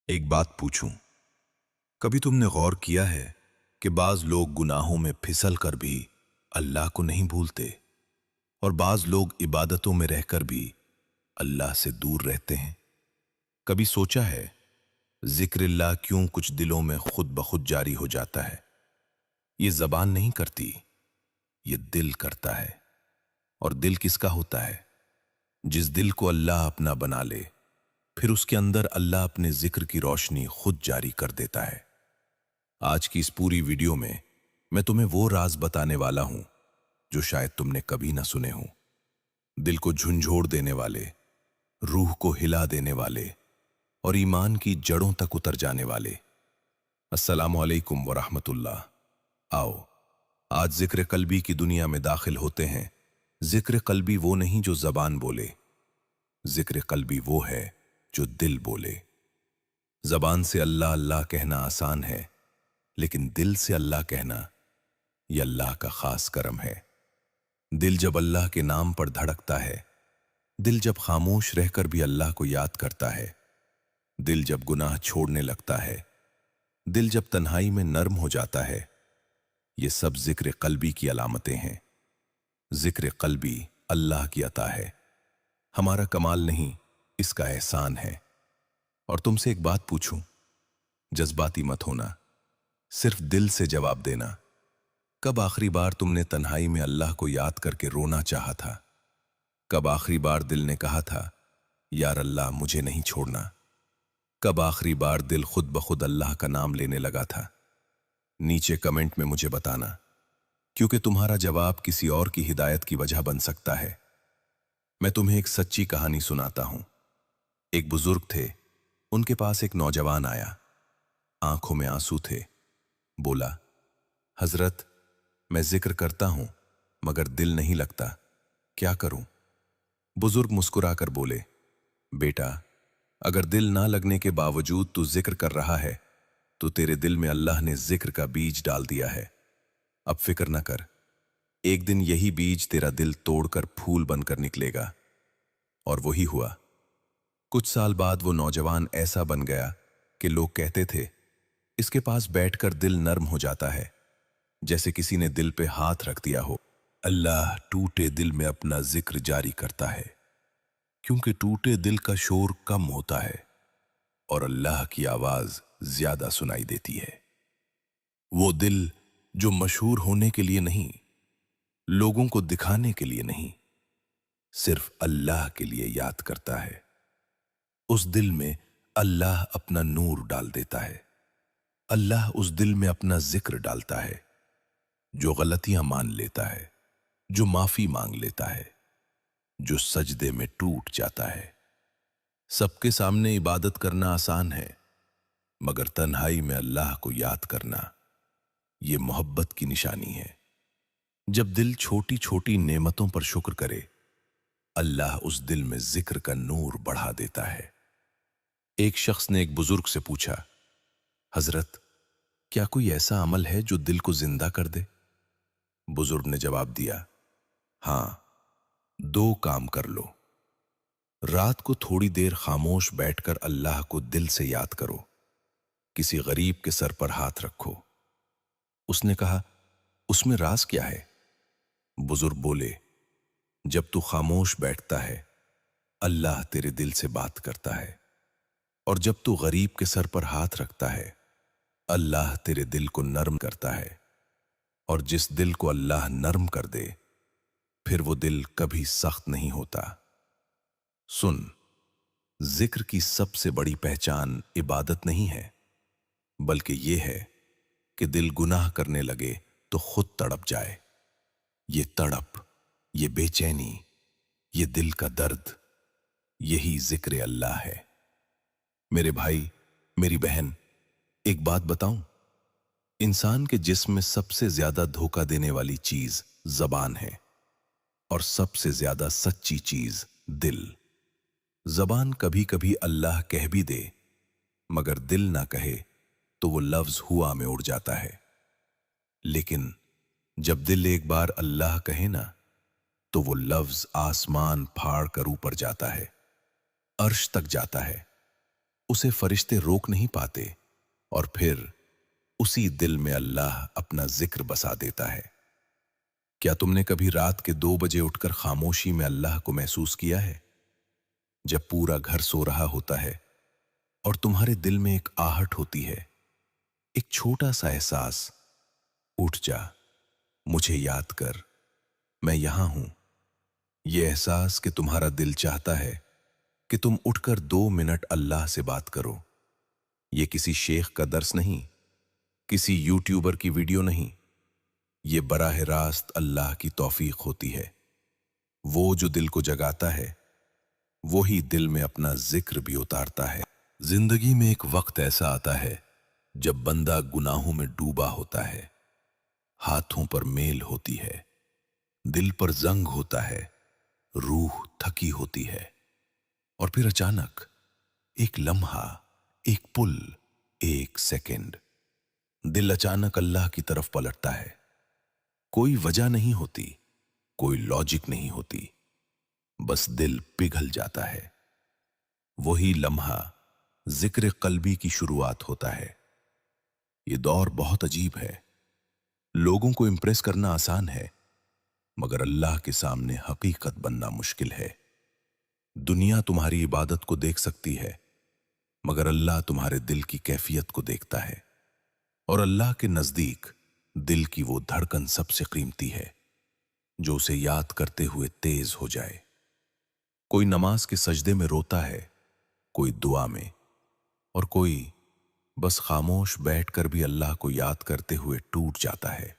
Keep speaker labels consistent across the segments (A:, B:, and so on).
A: एक बात पूछूं, कभी तुमने गौर किया है कि बाज लोग गुनाहों में फिसल कर भी अल्लाह को नहीं भूलते और बाज लोग इबादतों में रहकर भी अल्लाह से दूर रहते हैं। कभी सोचा है जिक्रिल्लाह क्यों कुछ दिलों में खुद ब खुद जारी हो जाता है? ये जबान नहीं करती, ये दिल करता है। और दिल किसका होता है? जिस दिल को अल्लाह अपना बना ले, फिर उसके अंदर अल्लाह अपने जिक्र की रोशनी खुद जारी कर देता है। आज की इस पूरी वीडियो में मैं तुम्हें वो राज बताने वाला हूं जो शायद तुमने कभी ना सुने हों। दिल को झुंझोड़ देने वाले, रूह को हिला देने वाले और ईमान की जड़ों तक उतर जाने वाले। अस्सलामु अलैकुम व रहमतुल्लाह। आओ आज जिक्र कल्बी की दुनिया में दाखिल होते हैं। जिक्र कल्बी वो नहीं जो जबान बोले, जिक्र कल्बी वो है जो दिल बोले। जबान से अल्लाह अल्लाह कहना आसान है, लेकिन दिल से अल्लाह कहना यह अल्लाह का खास करम है। दिल जब अल्लाह के नाम पर धड़कता है, दिल जब खामोश रहकर भी अल्लाह को याद करता है, दिल जब गुनाह छोड़ने लगता है, दिल जब तन्हाई में नर्म हो जाता है, ये सब जिक्र कल्बी की अलामतें हैं। जिक्र कल्बी अल्लाह की अता है, हमारा कमाल नहीं, इसका एहसान है। और तुमसे एक बात पूछूं, जज्बाती मत होना, सिर्फ दिल से जवाब देना। कब आखिरी बार तुमने तन्हाई में अल्लाह को याद करके रोना चाहा था? कब आखिरी बार दिल ने कहा था, यार अल्लाह मुझे नहीं छोड़ना? कब आखिरी बार दिल खुद ब खुद अल्लाह का नाम लेने लगा था? नीचे कमेंट में मुझे बताना, क्योंकि तुम्हारा जवाब किसी और की हिदायत की वजह बन सकता है। मैं तुम्हें एक सच्ची कहानी सुनाता हूं। एक बुजुर्ग थे, उनके पास एक नौजवान आया। आंखों में आंसू थे। बोला, हजरत मैं जिक्र करता हूं मगर दिल नहीं लगता, क्या करूं? बुजुर्ग मुस्कुराकर बोले, बेटा अगर दिल ना लगने के बावजूद तू जिक्र कर रहा है तो तेरे दिल में अल्लाह ने जिक्र का बीज डाल दिया है। अब फिक्र न कर, एक दिन यही बीज तेरा दिल तोड़कर फूल बनकर निकलेगा। और वही हुआ। कुछ साल बाद वो नौजवान ऐसा बन गया कि लोग कहते थे, इसके पास बैठकर दिल नर्म हो जाता है, जैसे किसी ने दिल पे हाथ रख दिया हो। अल्लाह टूटे दिल में अपना जिक्र जारी करता है, क्योंकि टूटे दिल का शोर कम होता है और अल्लाह की आवाज ज्यादा सुनाई देती है। वो दिल जो मशहूर होने के लिए नहीं, लोगों को दिखाने के लिए नहीं, सिर्फ अल्लाह के लिए याद करता है, उस दिल में अल्लाह अपना नूर डाल देता है। अल्लाह उस दिल में अपना जिक्र डालता है। जो गलतियां मान लेता है, जो माफी मांग लेता है, जो सजदे में टूट जाता है। सबके सामने इबादत करना आसान है, मगर तन्हाई में अल्लाह को याद करना ये मोहब्बत की निशानी है। जब दिल छोटी छोटी नेमतों पर शुक्र करे, अल्लाह उस दिल में जिक्र का नूर बढ़ा देता है। एक शख्स ने एक बुजुर्ग से पूछा, हजरत क्या कोई ऐसा अमल है जो दिल को जिंदा कर दे? बुजुर्ग ने जवाब दिया, हां, दो काम कर लो। रात को थोड़ी देर खामोश बैठकर अल्लाह को दिल से याद करो। किसी गरीब के सर पर हाथ रखो। उसने कहा, उसमें राज क्या है? बुजुर्ग बोले, जब तू खामोश बैठता है, अल्लाह तेरे दिल से बात करता है, और जब तू गरीब के सर पर हाथ रखता है, अल्लाह तेरे दिल को नर्म करता है। और जिस दिल को अल्लाह नर्म कर दे, फिर वो दिल कभी सख्त नहीं होता। सुन, जिक्र की सबसे बड़ी पहचान इबादत नहीं है, बल्कि ये है कि दिल गुनाह करने लगे तो खुद तड़प जाए। ये तड़प, ये बेचैनी, ये दिल का दर्द, यही जिक्र अल्लाह है। मेरे भाई, मेरी बहन, एक बात बताऊं, इंसान के जिस्म में सबसे ज्यादा धोखा देने वाली चीज जबान है, और सबसे ज्यादा सच्ची चीज दिल। जबान कभी कभी अल्लाह कह भी दे, मगर दिल ना कहे तो वो लफ्ज हुआ में उड़ जाता है। लेकिन जब दिल एक बार अल्लाह कहे ना, तो वो लफ्ज आसमान फाड़ कर ऊपर जाता है, अर्श तक जाता है। उसे फरिश्ते रोक नहीं पाते और फिर उसी दिल में अल्लाह अपना जिक्र बसा देता है। क्या तुमने कभी रात के 2 बजे उठकर खामोशी में अल्लाह को महसूस किया है? जब पूरा घर सो रहा होता है और तुम्हारे दिल में एक आहट होती है, एक छोटा सा एहसास, उठ जा, मुझे याद कर, मैं यहां हूं। यह एहसास कि तुम्हारा दिल चाहता है कि तुम उठकर 2 मिनट अल्लाह से बात करो। यह किसी शेख का दर्स नहीं, किसी यूट्यूबर की वीडियो नहीं, ये बराह रास्त अल्लाह की तौफीक होती है। वो जो दिल को जगाता है, वही दिल में अपना जिक्र भी उतारता है। जिंदगी में एक वक्त ऐसा आता है जब बंदा गुनाहों में डूबा होता है, हाथों पर मेल होती है, दिल पर जंग होता है, रूह थकी होती है, और फिर अचानक एक लम्हा, एक पुल, एक सेकंड, दिल अचानक अल्लाह की तरफ पलटता है। कोई वजह नहीं होती, कोई लॉजिक नहीं होती, बस दिल पिघल जाता है। वही लम्हा जिक्र कल्बी की शुरुआत होता है। ये दौर बहुत अजीब है। लोगों को इंप्रेस करना आसान है, मगर अल्लाह के सामने हकीकत बनना मुश्किल है। दुनिया तुम्हारी इबादत को देख सकती है, मगर अल्लाह तुम्हारे दिल की कैफियत को देखता है। और अल्लाह के नजदीक दिल की वो धड़कन सबसे कीमती है जो उसे याद करते हुए तेज हो जाए। कोई नमाज के सजदे में रोता है, कोई दुआ में, और कोई बस खामोश बैठकर भी अल्लाह को याद करते हुए टूट जाता है।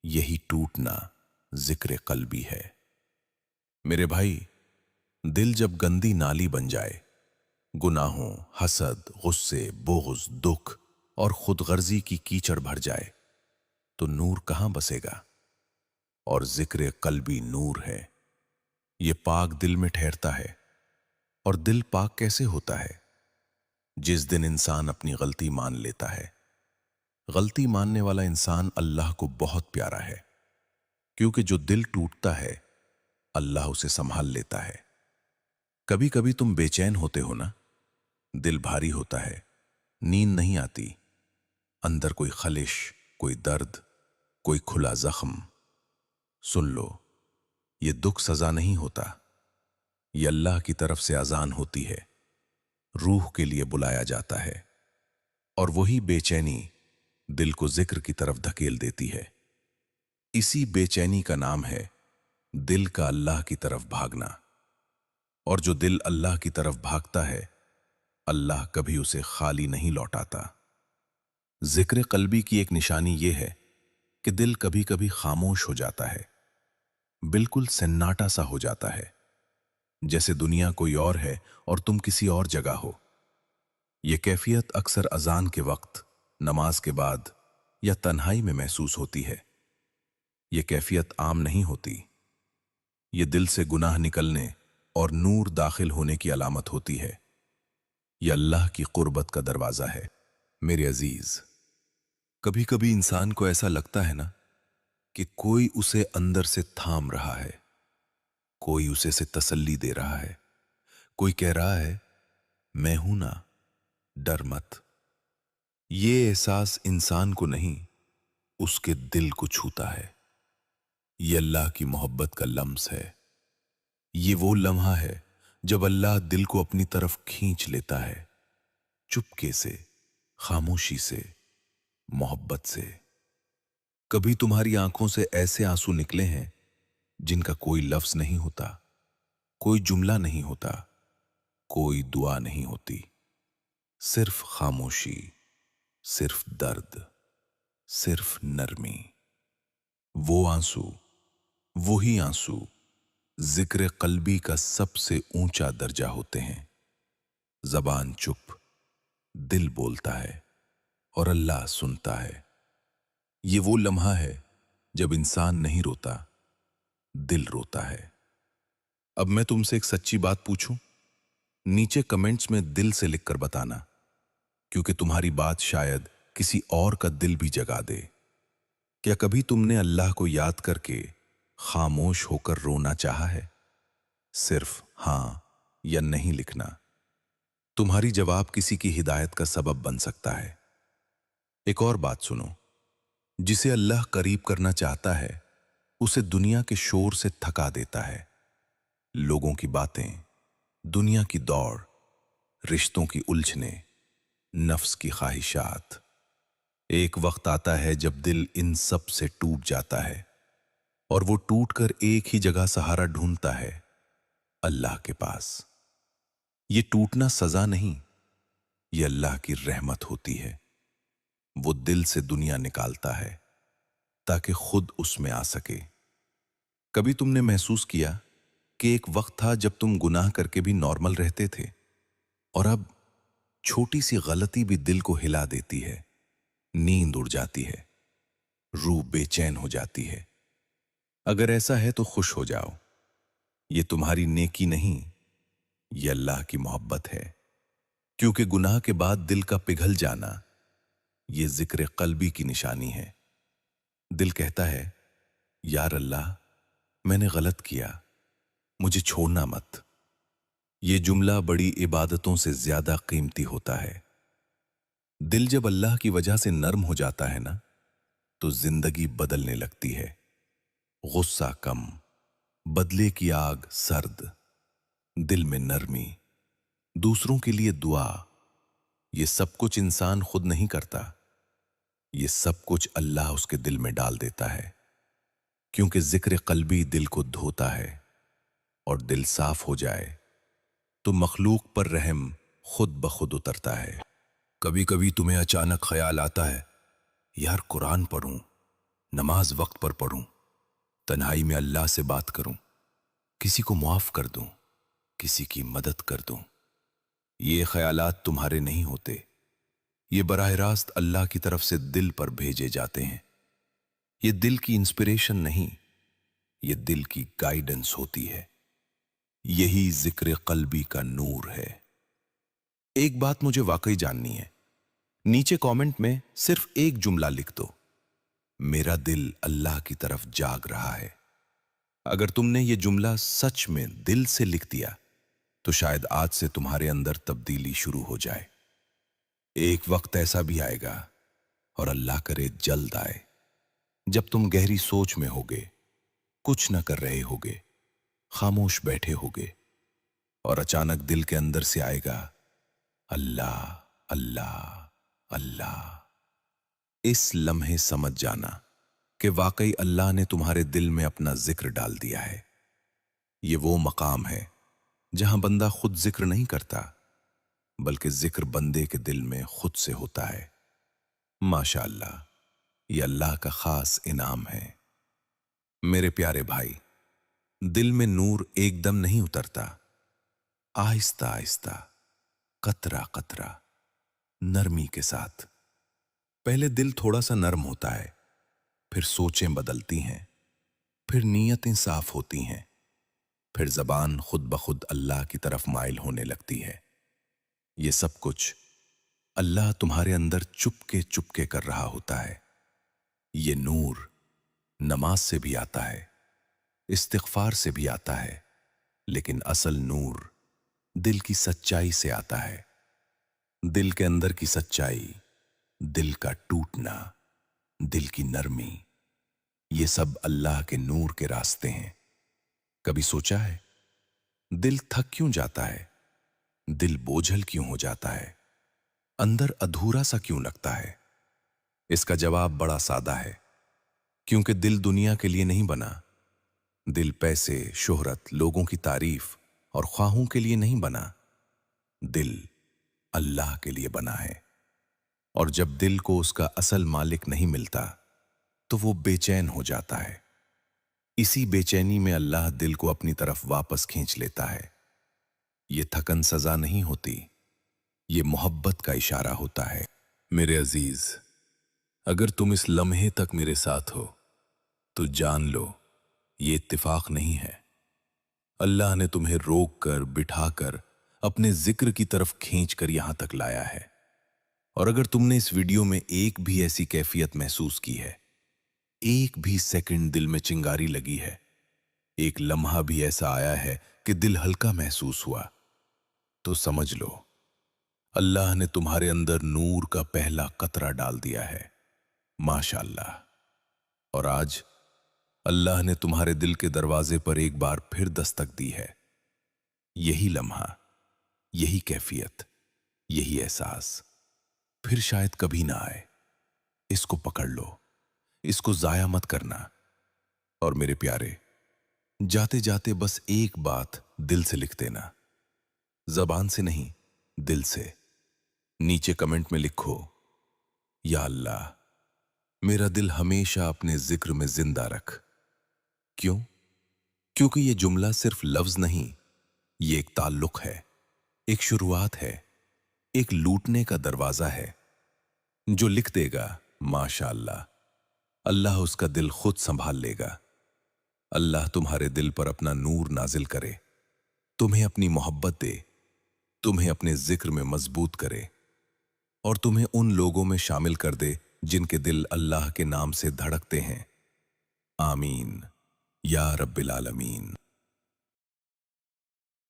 A: यही टूटना जिक्र कल्बी है। मेरे भाई, दिल जब गंदी नाली बन जाए, गुनाहों, हसद, गुस्से, बोगज, दुख और खुदगर्जी की कीचड़ भर जाए, तो नूर कहां बसेगा? और जिक्र कल्बी नूर है। ये पाक दिल में ठहरता है। और दिल पाक कैसे होता है? जिस दिन इंसान अपनी गलती मान लेता है। गलती मानने वाला इंसान अल्लाह को बहुत प्यारा है, क्योंकि जो दिल टूटता है अल्लाह उसे संभाल लेता है। कभी कभी तुम बेचैन होते हो ना, दिल भारी होता है, नींद नहीं आती, अंदर कोई खलिश, कोई दर्द, कोई खुला जख्म। सुन लो, ये दुख सजा नहीं होता, ये अल्लाह की तरफ से अजान होती है। रूह के लिए बुलाया जाता है, और वही बेचैनी दिल को जिक्र की तरफ धकेल देती है। इसी बेचैनी का नाम है दिल का अल्लाह की तरफ भागना। और जो दिल अल्लाह की तरफ भागता है, अल्लाह कभी उसे खाली नहीं लौटाता। जिक्र कल्बी की एक निशानी यह है कि दिल कभी कभी खामोश हो जाता है, बिल्कुल सन्नाटा सा हो जाता है, जैसे दुनिया कोई और है और तुम किसी और जगह हो। यह कैफियत अक्सर अजान के वक्त, नमाज के बाद या तन्हाई में महसूस होती है। यह कैफियत आम नहीं होती। यह दिल से गुनाह निकलने और नूर दाखिल होने की अलामत होती है। यह अल्लाह की कुर्बत का दरवाजा है। मेरे अजीज, कभी कभी इंसान को ऐसा लगता है ना कि कोई उसे अंदर से थाम रहा है, कोई उसे तसल्ली दे रहा है, कोई कह रहा है मैं हूं ना, डर मत। ये एहसास इंसान को नहीं, उसके दिल को छूता है। ये अल्लाह की मोहब्बत का लम्स है। ये वो लम्हा है जब अल्लाह दिल को अपनी तरफ खींच लेता है, चुपके से, खामोशी से, मोहब्बत से। कभी तुम्हारी आंखों से ऐसे आंसू निकले हैं जिनका कोई लफ्ज नहीं होता, कोई जुमला नहीं होता, कोई दुआ नहीं होती, सिर्फ खामोशी, सिर्फ दर्द, सिर्फ नरमी। वो आंसू, वही आंसू जिक्र कल्बी का सबसे ऊंचा दर्जा होते हैं। जबान चुप, दिल बोलता है और अल्लाह सुनता है। ये वो लम्हा है जब इंसान नहीं रोता, दिल रोता है। अब मैं तुमसे एक सच्ची बात पूछूं? नीचे कमेंट्स में दिल से लिखकर बताना, क्योंकि तुम्हारी बात शायद किसी और का दिल भी जगा दे। क्या कभी तुमने अल्लाह को याद करके खामोश होकर रोना चाहा है? सिर्फ हां या नहीं लिखना, तुम्हारी जवाब किसी की हिदायत का सबब बन सकता है। एक और बात सुनो, जिसे अल्लाह करीब करना चाहता है उसे दुनिया के शोर से थका देता है। लोगों की बातें, दुनिया की दौड़, रिश्तों की उलझने, नफ्स की ख्वाहिशात। एक वक्त आता है जब दिल इन सब से टूट जाता है और वो टूटकर एक ही जगह सहारा ढूंढता है, अल्लाह के पास। ये टूटना सजा नहीं, ये अल्लाह की रहमत होती है। वो दिल से दुनिया निकालता है ताकि खुद उसमें आ सके। कभी तुमने महसूस किया कि एक वक्त था जब तुम गुनाह करके भी नॉर्मल रहते थे और अब छोटी सी गलती भी दिल को हिला देती है, नींद उड़ जाती है, रूह बेचैन हो जाती है। अगर ऐसा है तो खुश हो जाओ, ये तुम्हारी नेकी नहीं, ये अल्लाह की मोहब्बत है। क्योंकि गुनाह के बाद दिल का पिघल जाना ये जिक्र कल्बी की निशानी है। दिल कहता है, यार अल्लाह, मैंने गलत किया, मुझे छोड़ना मत। ये जुमला बड़ी इबादतों से ज्यादा कीमती होता है। दिल जब अल्लाह की वजह से नरम हो जाता है ना, तो जिंदगी बदलने लगती है। गुस्सा कम, बदले की आग सर्द, दिल में नरमी, दूसरों के लिए दुआ। ये सब कुछ इंसान खुद नहीं करता, ये सब कुछ अल्लाह उसके दिल में डाल देता है। क्योंकि जिक्र कल्बी दिल को धोता है और दिल साफ हो जाए तो मखलूक पर रहम खुद ब खुद उतरता है। कभी कभी तुम्हें अचानक ख्याल आता है, यार कुरान पढ़ूं, नमाज वक्त पर पढ़ूं, तन्हाई में अल्लाह से बात करूं, किसी को माफ कर दूं, किसी की मदद कर दूं। ये ख्यालात तुम्हारे नहीं होते, ये बराह रास्त अल्लाह की तरफ से दिल पर भेजे जाते हैं। ये दिल की इंस्पिरेशन नहीं, ये दिल की गाइडेंस होती है। यही जिक्र कल्बी का नूर है। एक बात मुझे वाकई जाननी है, नीचे कमेंट में सिर्फ एक जुमला लिख दो, मेरा दिल अल्लाह की तरफ जाग रहा है। अगर तुमने ये जुमला सच में दिल से लिख दिया तो शायद आज से तुम्हारे अंदर तब्दीली शुरू हो जाए। एक वक्त ऐसा भी आएगा, और अल्लाह करे जल्द आए, जब तुम गहरी सोच में होगे, कुछ न कर रहे होगे, खामोश बैठे होगे, और अचानक दिल के अंदर से आएगा, अल्लाह अल्लाह अल्लाह। इस लम्हे समझ जाना कि वाकई अल्लाह ने तुम्हारे दिल में अपना जिक्र डाल दिया है। ये वो मकाम है जहां बंदा खुद जिक्र नहीं करता, बल्कि जिक्र बंदे के दिल में खुद से होता है। माशाअल्लाह, ये अल्लाह का खास इनाम है। मेरे प्यारे भाई, दिल में नूर एकदम नहीं उतरता, आहिस्ता आहिस्ता, कतरा कतरा, नरमी के साथ। पहले दिल थोड़ा सा नरम होता है, फिर सोचें बदलती हैं, फिर नीयतें साफ होती हैं, फिर जबान खुद ब खुद अल्लाह की तरफ माइल होने लगती है। ये सब कुछ अल्लाह तुम्हारे अंदर चुपके चुपके कर रहा होता है। ये नूर नमाज से भी आता है, इस्तिग़फ़ार से भी आता है, लेकिन असल नूर दिल की सच्चाई से आता है। दिल के अंदर की सच्चाई, दिल का टूटना, दिल की नरमी, ये सब अल्लाह के नूर के रास्ते हैं। कभी सोचा है, दिल थक क्यों जाता है? दिल बोझल क्यों हो जाता है? अंदर अधूरा सा क्यों लगता है? इसका जवाब बड़ा सादा है, क्योंकि दिल दुनिया के लिए नहीं बना। दिल पैसे, शोहरत, लोगों की तारीफ और ख्वाहों के लिए नहीं बना। दिल अल्लाह के लिए बना है। और जब दिल को उसका असल मालिक नहीं मिलता तो वो बेचैन हो जाता है। इसी बेचैनी में अल्लाह दिल को अपनी तरफ वापस खींच लेता है। ये थकन सजा नहीं होती, ये मोहब्बत का इशारा होता है। मेरे अजीज, अगर तुम इस लम्हे तक मेरे साथ हो तो जान लो, ये इत्तिफाक नहीं है। अल्लाह ने तुम्हें रोक कर, बिठाकर, अपने जिक्र की तरफ खींच कर यहां तक लाया है। और अगर तुमने इस वीडियो में एक भी ऐसी कैफियत महसूस की है, एक भी सेकंड दिल में चिंगारी लगी है, एक लम्हा भी ऐसा आया है कि दिल हल्का महसूस हुआ, तो समझ लो अल्लाह ने तुम्हारे अंदर नूर का पहला कतरा डाल दिया है, माशाअल्लाह। और आज अल्लाह ने तुम्हारे दिल के दरवाजे पर एक बार फिर दस्तक दी है। यही लम्हा, यही कैफियत, यही एहसास फिर शायद कभी ना आए। इसको पकड़ लो, इसको जाया मत करना। और मेरे प्यारे, जाते जाते बस एक बात दिल से लिख देना, जबान से नहीं, दिल से। नीचे कमेंट में लिखो, या अल्लाह, मेरा दिल हमेशा अपने जिक्र में जिंदा रख। क्यों? क्योंकि ये जुमला सिर्फ लफ्ज नहीं, ये एक ताल्लुक है, एक शुरुआत है, एक लूटने का दरवाजा है। जो लिख देगा, माशाअल्लाह, अल्लाह उसका दिल खुद संभाल लेगा। अल्लाह तुम्हारे दिल पर अपना नूर नाजिल करे, तुम्हें अपनी मोहब्बत दे, तुम्हें अपने जिक्र में मजबूत करे, और तुम्हें उन लोगों में शामिल कर दे जिनके दिल अल्लाह के नाम से धड़कते हैं। आमीन या रब्बिल आलमीन।